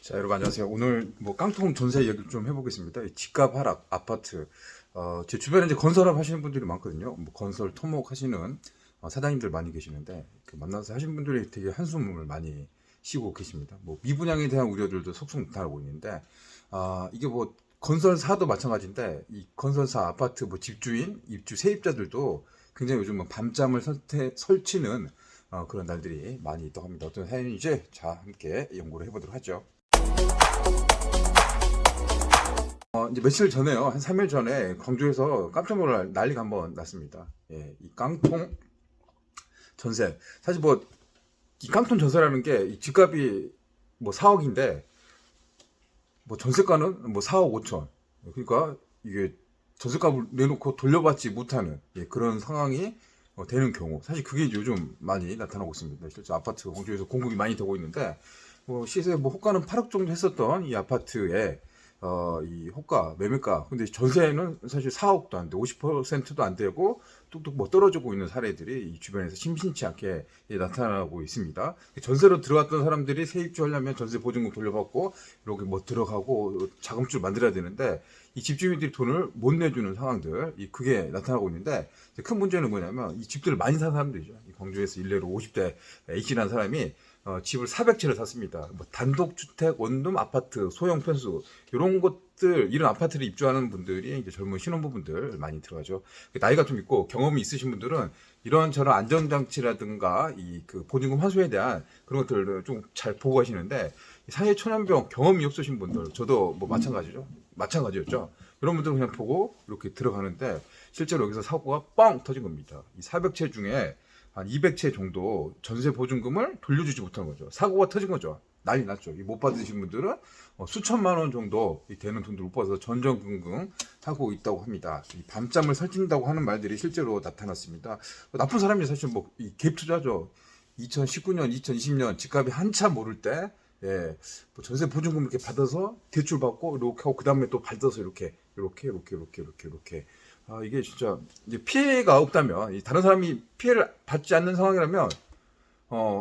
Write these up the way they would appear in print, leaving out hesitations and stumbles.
자, 여러분 안녕하세요. 오늘 뭐 깡통 전세 얘기 좀 해보겠습니다. 이 집값 하락, 아파트. 제 주변에 이제 건설업 하시는 분들이 많거든요. 뭐 건설 토목 하시는 사장님들 많이 계시는데 만나서 하시는 분들이 되게 한숨을 많이 쉬고 계십니다. 뭐 미분양에 대한 우려들도 속속 나타나고 있는데 이게 뭐 건설사도 마찬가지인데 이 건설사, 아파트, 뭐 집주인, 입주 세입자들도 굉장히 요즘은 밤잠을 설치는 그런 날들이 많이 있다고 합니다. 어떤 사연인지 자 함께 연구를 해보도록 하죠. 이제 며칠 전에요. 한 3일 전에 광주에서 깜짝 놀랄 난리가 한번 났습니다. 예, 이 깡통 전세. 사실 뭐, 이 깡통 전세라는 게 이 집값이 뭐 4억인데, 뭐 전세가는 뭐 4억 5천. 그러니까 이게 전세값을 내놓고 돌려받지 못하는 그런 상황이 되는 경우. 사실 그게 요즘 많이 나타나고 있습니다. 실제 아파트 광주에서 공급이 많이 되고 있는데, 뭐 시세 뭐 호가는 8억 정도 했었던 이 아파트에 이 호가, 매매가. 근데 전세는 사실 4억도 안 돼, 50%도 안 되고 뚝뚝 뭐 떨어지고 있는 사례들이 이 주변에서 심심치 않게 나타나고 있습니다. 전세로 들어갔던 사람들이 세입주하려면 전세 보증금 돌려받고 이렇게 뭐 들어가고 자금줄 만들어야 되는데 이 집주인들이 돈을 못 내주는 상황들, 그게 나타나고 있는데 큰 문제는 뭐냐면 이 집들을 많이 산 사람들이죠. 이 광주에서 일례로 50대 H라는 사람이 집을 400채를 샀습니다. 뭐 단독주택, 원룸, 아파트, 소형 편수 이런 것들, 이런 아파트를 입주하는 분들이 이제 젊은 신혼부부들 많이 들어가죠. 나이가 좀 있고 경험이 있으신 분들은 이런저런 안전장치라든가 이 그 보증금 환수에 대한 그런 것들을 좀 잘 보고 가시는데 사회초년병 경험이 없으신 분들, 저도 뭐 마찬가지였죠. 이런 분들은 그냥 보고 이렇게 들어가는데 실제로 여기서 사고가 뻥 터진 겁니다. 이 400채 중에 한 200채 정도 전세 보증금을 돌려주지 못한 거죠. 사고가 터진 거죠. 난리 났죠. 못 받으신 분들은 수천만 원 정도 되는 돈들 못 받아서 전전긍긍 하고 있다고 합니다. 이 밤잠을 설친다고 하는 말들이 실제로 나타났습니다. 나쁜 사람이 사실 뭐 갭 투자죠. 2019년, 2020년 집값이 한참 오를 때 뭐 전세 보증금 이렇게 받아서 대출 받고 이렇게 하고 그 다음에 또 받아서 이렇게 이게 진짜 이제 피해가 없다면 다른 사람이 피해를 받지 않는 상황이라면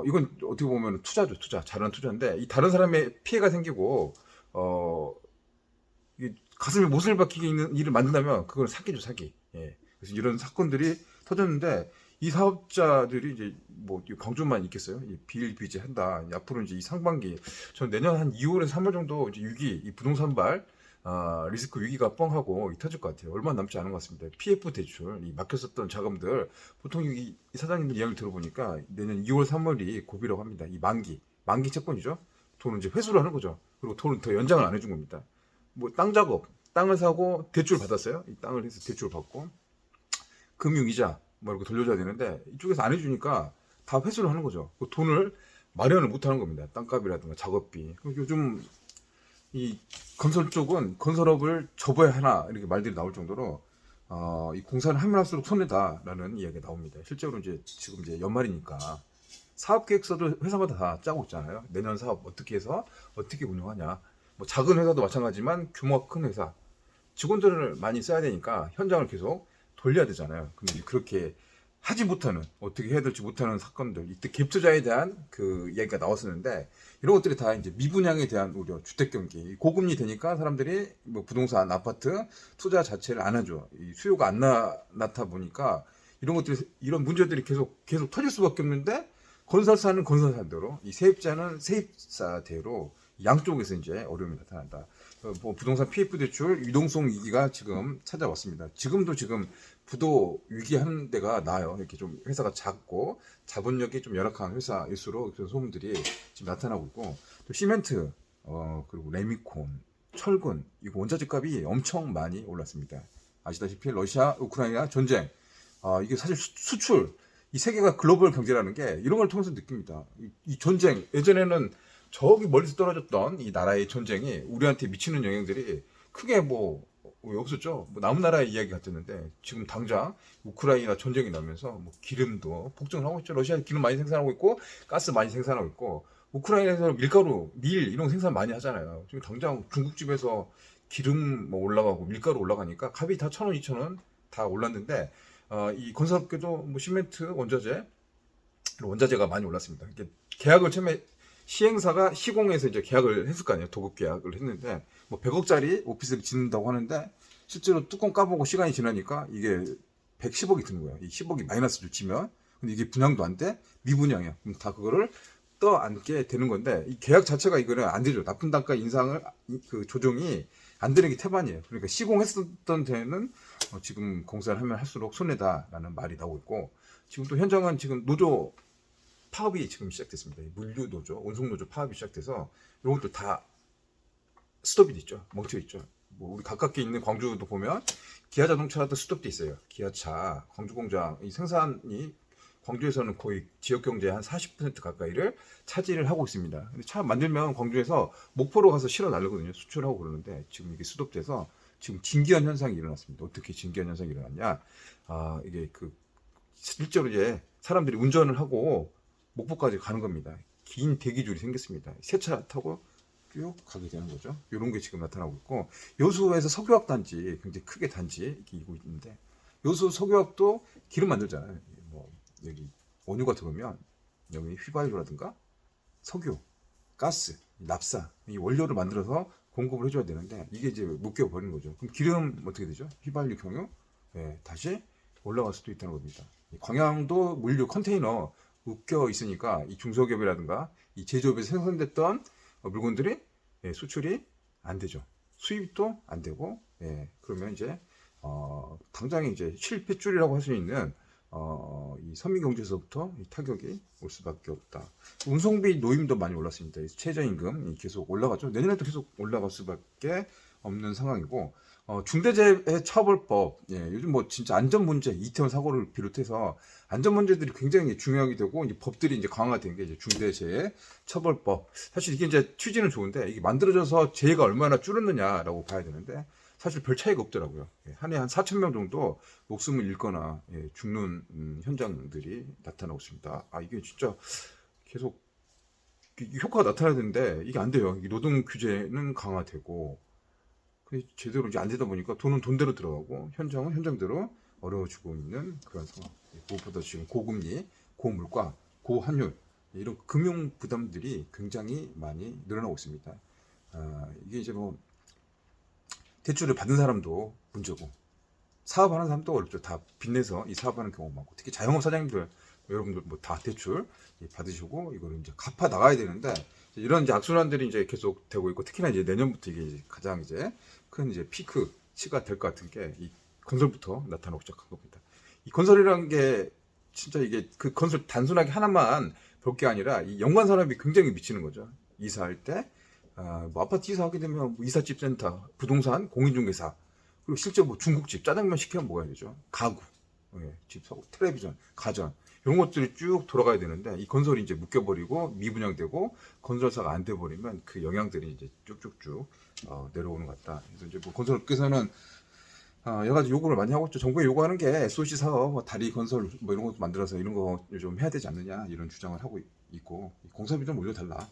이건 어떻게 보면 투자죠. 잘하는 투자인데 이 다른 사람의 피해가 생기고 이 가슴에 못을 박히게 있는 일을 만든다면 그건 사기죠, 사기. 그래서 이런 사건들이 터졌는데 이 사업자들이 이제 뭐 광주만 있겠어요? 비일비재 한다. 앞으로 이제 이 상반기, 전 내년 한 2월에서 3월 정도 이제 위기, 이 부동산발 리스크 위기가 뻥하고 터질 것 같아요. 얼마 남지 않은 것 같습니다. PF 대출, 이 막혔었던 자금들, 보통 이 사장님들 이야기를 들어보니까 내년 2월, 3월이 고비라고 합니다. 이 만기 채권이죠. 돈을 이제 회수를 하는 거죠. 그리고 돈을 더 연장을 안 해준 겁니다. 뭐 땅 작업, 땅을 사고 대출 받았어요. 이 땅을 해서 대출 받고 금융이자 뭐 이렇게 돌려줘야 되는데 이쪽에서 안 해주니까 다 회수를 하는 거죠. 그 돈을 마련을 못 하는 겁니다. 땅값이라든가 작업비. 요즘 이 건설 쪽은 건설업을 접어야 하나 이렇게 말들이 나올 정도로 이 공사를 하면 할수록 손해다라는 이야기가 나옵니다. 실제로 이제 지금 이제 연말이니까 사업 계획서를 회사마다 다 짜고 있잖아요. 내년 사업 어떻게 해서 어떻게 운영하냐. 뭐 작은 회사도 마찬가지지만 규모가 큰 회사 직원들을 많이 써야 되니까 현장을 계속 돌려야 되잖아요. 근데 그렇게 하지 못하는, 어떻게 해야 될지 못하는 사건들, 이때 갭 투자에 대한 그 이야기가 나왔었는데 이런 것들이 다 이제 미분양에 대한 우려, 주택 경기, 고금리 되니까 사람들이 뭐 부동산, 아파트 투자 자체를 안 하죠. 이 수요가 안 나타 보니까 이런 것들이, 이런 문제들이 계속 터질 수밖에 없는데 건설사는 건설사대로, 이 세입자는 세입사대로 양쪽에서 이제 어려움이 나타난다. 뭐 부동산 PF 대출 유동성 위기가 지금 찾아왔습니다. 지금도 지금 부도 위기한 데가 나요. 이렇게 좀 회사가 작고 자본력이 좀 열악한 회사일수록 그런 소문들이 지금 나타나고 있고, 또 시멘트, 그리고 레미콘, 철근, 이거 원자재 값이 엄청 많이 올랐습니다. 아시다시피 러시아, 우크라이나 전쟁, 이게 사실 수출, 이 세계가 글로벌 경제라는 게 이런 걸 통해서 느낍니다. 이 전쟁, 예전에는 저기 멀리서 떨어졌던 이 나라의 전쟁이 우리한테 미치는 영향들이 크게 뭐 없었죠. 뭐 남은 나라의 이야기 같았는데 지금 당장 우크라이나 전쟁이 나면서 뭐 기름도 폭증을 하고 있죠. 러시아 기름 많이 생산하고 있고 가스 많이 생산하고 있고, 우크라이나에서 밀가루, 밀 이런 거 생산 많이 하잖아요. 지금 당장 중국집에서 기름 뭐 올라가고 밀가루 올라가니까 값이 다 1,000원, 2,000원 다 올랐는데 이 건설업계도 뭐 시멘트, 원자재가 많이 올랐습니다. 계약을 처음에 시행사가 시공해서 이제 계약을 했을 거 아니에요. 도급 계약을 했는데 뭐 100억짜리 오피스를 짓는다고 하는데 실제로 뚜껑 까보고 시간이 지나니까 이게 110억이 드는 거예요. 이 10억이 마이너스를 치면. 근데 이게 분양도 안 돼? 미분양이야. 그럼 다 그거를 떠안게 되는 건데 이 계약 자체가 이거는 안 되죠. 납품 단가 인상을 그 조정이 안 되는 게 태반이에요. 그러니까 시공했었던 데는 지금 공사를 하면 할수록 손해다라는 말이 나오고 있고 지금 또 현장은 지금 노조 파업이 지금 시작됐습니다. 물류 노조, 운송 노조 파업이 시작돼서 이런 것도 다 스톱이 됐죠. 멈춰 있죠. 뭐 우리 가깝게 있는 광주도 보면 기아 자동차도 스톱돼 있어요. 기아차 광주 공장 이 생산이 광주에서는 거의 지역 경제의 한 40% 가까이를 차지를 하고 있습니다. 근데 차 만들면 광주에서 목포로 가서 실어 나르거든요. 수출하고 그러는데 지금 이게 스톱돼서 지금 진기한 현상이 일어났습니다. 어떻게 진기한 현상이 일어났냐? 이게 그 실제로 이제 사람들이 운전을 하고 목포까지 가는 겁니다. 긴 대기줄이 생겼습니다. 새 차 타고 쭉 가게 되는 거죠. 이런 게 지금 나타나고 있고 여수에서 석유화학 단지 굉장히 크게 단지 이고 있는데 여수 석유화학도 기름 만들잖아요. 뭐 여기 원유가 들어오면 여기 휘발유라든가 석유, 가스, 납사 이 원료를 만들어서 공급을 해줘야 되는데 이게 이제 묶여 버리는 거죠. 그럼 기름 어떻게 되죠? 휘발유 경유 다시 올라갈 수도 있다는 겁니다. 광양도 물류 컨테이너 묶여 있으니까 이 중소기업이라든가 이 제조업에서 생산됐던 물건들이 수출이 안 되죠. 수입도 안 되고 그러면 이제 당장에 이제 실패줄이라고 할 수 있는 이 서민경제에서부터 이 타격이 올 수밖에 없다. 운송비 노임도 많이 올랐습니다. 최저임금이 계속 올라가죠. 내년에도 계속 올라갈 수밖에 없는 상황이고 중대재해처벌법 요즘 뭐 진짜 안전 문제 이태원 사고를 비롯해서 안전 문제들이 굉장히 중요하게 되고 이제 법들이 이제 강화된 게 이제 중대재해처벌법 사실 이게 이제 취지는 좋은데 이게 만들어져서 재해가 얼마나 줄었느냐라고 봐야 되는데 사실 별 차이가 없더라고요. 한 해 한 4천 명 정도 목숨을 잃거나 죽는 현장들이 나타나고 있습니다. 이게 진짜 계속 효과가 나타나야 되는데 이게 안 돼요. 노동 규제는 강화되고 제대로 이제 안 되다 보니까 돈은 돈대로 들어가고 현장은 현장대로 어려워지고 있는 그런 상황. 무엇보다 지금 고금리, 고물가, 고환율 이런 금융 부담들이 굉장히 많이 늘어나고 있습니다. 이게 이제 뭐 대출을 받은 사람도 문제고 사업하는 사람도 어렵죠. 다 빚내서 이 사업하는 경우가 많고 특히 자영업 사장님들 여러분들 뭐 다 대출 받으시고 이거를 이제 갚아 나가야 되는데 이런 이제 악순환들이 이제 계속 되고 있고 특히나 이제 내년부터 이게 이제 가장 이제 큰 이제 피크치가 될 것 같은 게 이 건설부터 나타나고 시작한 겁니다. 이 건설이라는 게 진짜 이게 그 건설 단순하게 하나만 볼 게 아니라 이 연관 산업이 굉장히 미치는 거죠. 이사할 때 뭐 아파트 이사하게 되면 뭐 이삿집 센터, 부동산, 공인중개사 그리고 실제 뭐 중국집, 짜장면 시키면 뭐가 되죠? 가구, 집 사고, 텔레비전, 가전 이런 것들이 쭉 돌아가야 되는데 이 건설이 이제 묶여버리고 미분양되고 건설사가 안 돼버리면 그 영향들이 이제 쭉쭉쭉 내려오는 것 같다. 그래서 이제 뭐 건설업계에서는 여러 가지 요구를 많이 하고 있죠. 정부에 요구하는 게 SOC 사업, 뭐 다리 건설 뭐 이런 것도 만들어서 이런 거 좀 해야 되지 않느냐 이런 주장을 하고 있고 공사비도 물론 달라.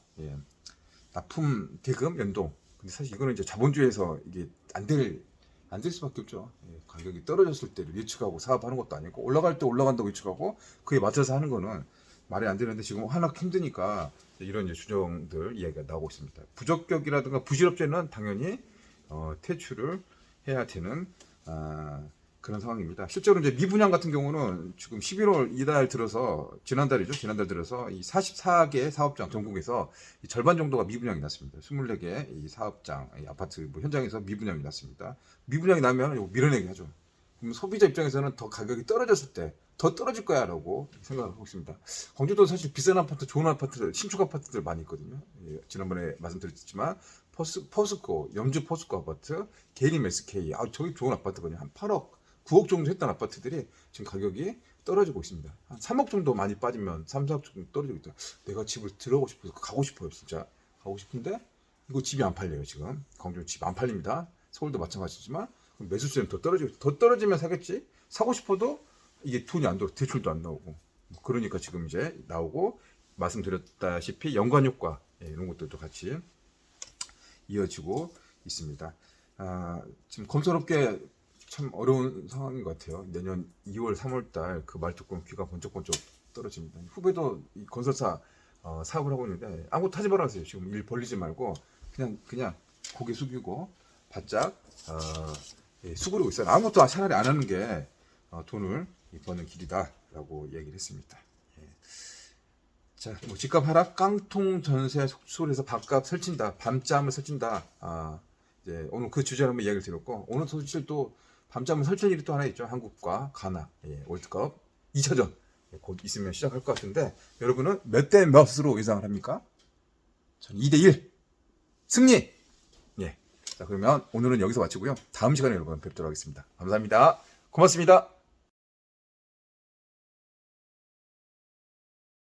납품 대금 연동. 근데 사실 이거는 이제 자본주의에서 이게 안 될 수밖에 없죠. 가격이 떨어졌을 때를 예측하고 사업하는 것도 아니고 올라갈 때 올라간다고 예측하고 그에 맞춰서 하는 거는 말이 안 되는데 지금 하나 힘드니까 이런 이제 주장들 이야기가 나오고 있습니다. 부적격이라든가 부실업체는 당연히 퇴출을 해야 되는 그런 상황입니다. 실제로 이제 미분양 같은 경우는 지금 11월 이달 들어서 지난달 들어서 이 44개 사업장 전국에서 이 절반 정도가 미분양이 났습니다. 24개 이 사업장, 이 아파트 뭐 현장에서 미분양이 났습니다. 미분양이 나면 이거 밀어내기 하죠. 그럼 소비자 입장에서는 더 가격이 떨어졌을 때 더 떨어질 거야라고 생각하고 있습니다. 광주도 사실 비싼 아파트, 좋은 아파트들, 신축 아파트들 많이 있거든요. 지난번에 말씀드렸지만 포스코, 염주 포스코 아파트, 게림 SK, 저기 좋은 아파트거든요. 한 8억, 9억 정도 했던 아파트들이 지금 가격이 떨어지고 있습니다. 한 3억 정도 많이 빠지면 3, 4억 정도 떨어지고 있다. 내가 집을 들어가고 싶어서 가고 싶어요, 진짜. 가고 싶은데 이거 집이 안 팔려요, 지금. 광주 집 안 팔립니다. 서울도 마찬가지지만 매수세는 더 떨어지고 더 떨어지면 사겠지. 사고 싶어도 이게 돈이 안 들어, 대출도 안 나오고. 그러니까 지금 이제 나오고 말씀드렸다시피 연관 효과 이런 것들도 같이 이어지고 있습니다. 지금 건설업계 참 어려운 상황인 것 같아요. 내년 2월, 3월 달 그 말 듣고 귀가 번쩍번쩍 떨어집니다. 후배도 이 건설사 사업을 하고 있는데 아무것도 하지 말아주세요. 지금 일 벌리지 말고 그냥 고개 숙이고 바짝 수그리고 있어요. 아무것도 차라리 안 하는 게 돈을 버는 길이다라고 얘기를 했습니다. 예. 자, 뭐 집값 하락, 깡통 전세 속출해서 밥값 설친다, 밤잠을 설친다. 이제 오늘 그 주제로 한번 이야기를 드렸고 오늘 사실 또 밤잠을 설칠 일이 또 하나 있죠. 한국과 가나 월드컵 2차전 곧 있으면 시작할 것 같은데 여러분은 몇 대 몇으로 예상을 합니까? 저는 2대1 승리. 예. 자, 그러면 오늘은 여기서 마치고요. 다음 시간에 여러분 뵙도록 하겠습니다. 감사합니다. 고맙습니다.